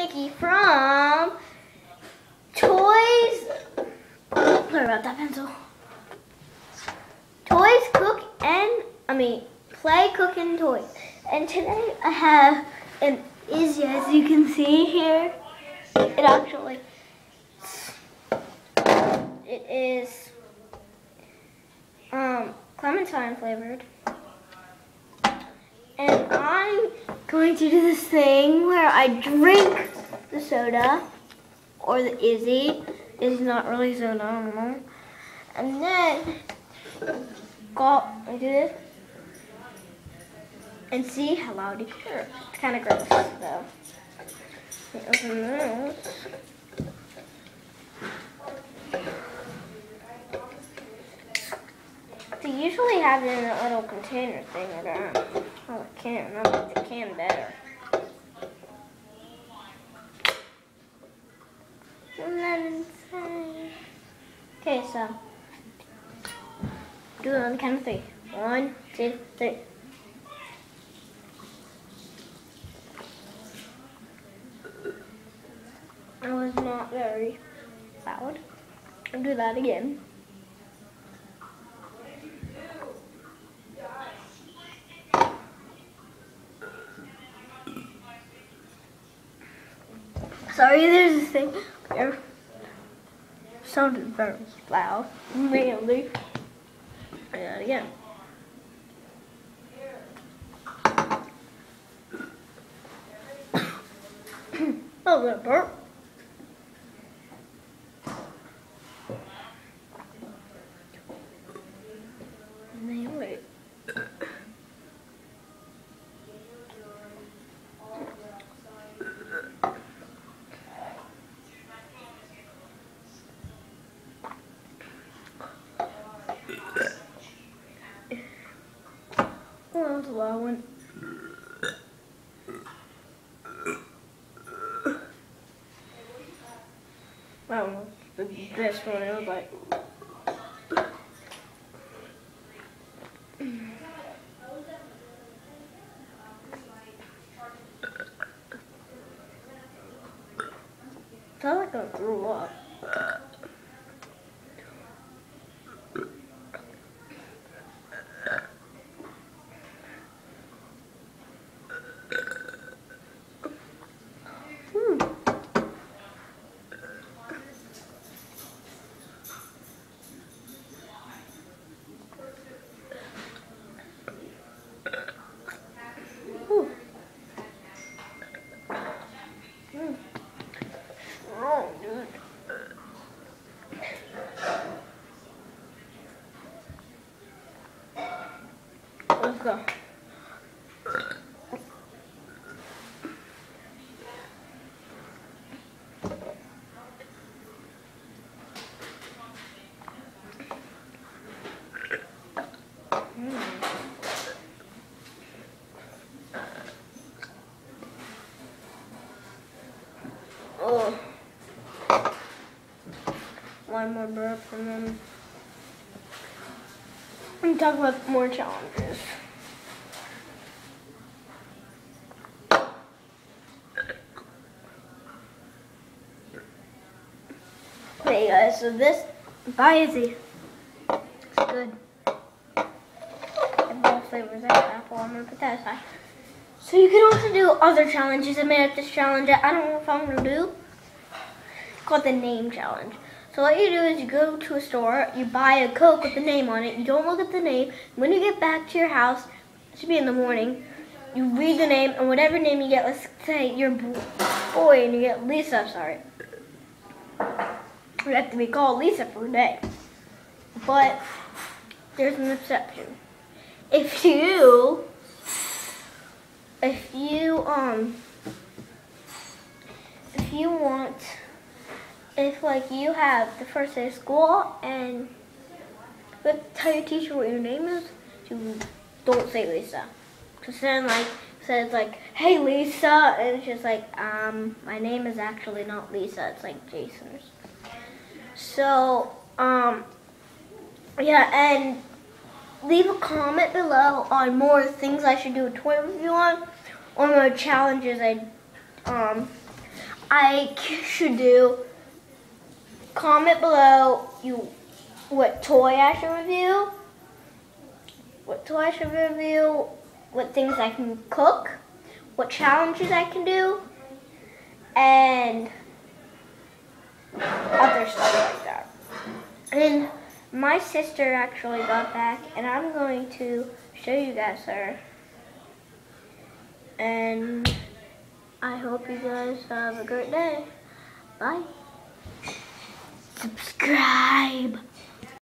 Nikki from Toys. Sorry about that pencil. Toys, Play, Cook, and Toys. And today I have an Izzy, as you can see here. It is clementine flavored. And I'm going to do this thing where I drink the soda, or the Izzy. It's not really soda, I don't know. And then I do this and see how loud it hears. It's kind of gross though. Open this. They usually have it in a little container thing or that. Oh, a can. I like the can better. Lemon side. Okay, so do it on the count of 3. 1, 2, 3. That was not very loud. I'll do that again. Sorry, there's this thing there. Sounded very loud, really. Try that again. Oh, that burp. And then wait. Oh, that was a loud one. I don't know, the best one, it was like... I felt like I threw up. Oh, dude. Let's go. Oh. One more burp and then we can talk about more challenges. Okay guys, so this Izzy. It's good. And all flavors. I have apple. I'm gonna put that aside. So you can also do other challenges. I made up this challenge that I don't know if I'm gonna do. It's called the name challenge. So what you do is you go to a store, you buy a Coke with the name on it, you don't look at the name. When you get back to your house, it should be in the morning, you read the name, and whatever name you get, let's say you're a boy and you get Lisa, sorry. You have to be called Lisa for a day. But there's an exception. If you like you have the first day of school and you have to tell your teacher what your name is, you don't say Lisa. Because then says like, hey Lisa, and it's just like, my name is actually not Lisa, it's like Jason's. So, yeah, and leave a comment below on more things I should do a toy review on, or more challenges I should do. Comment below what toy I should review, what things I can cook, what challenges I can do, and other stuff like that. And my sister actually got back, and I'm going to show you guys her. And I hope you guys have a great day. Bye. Subscribe.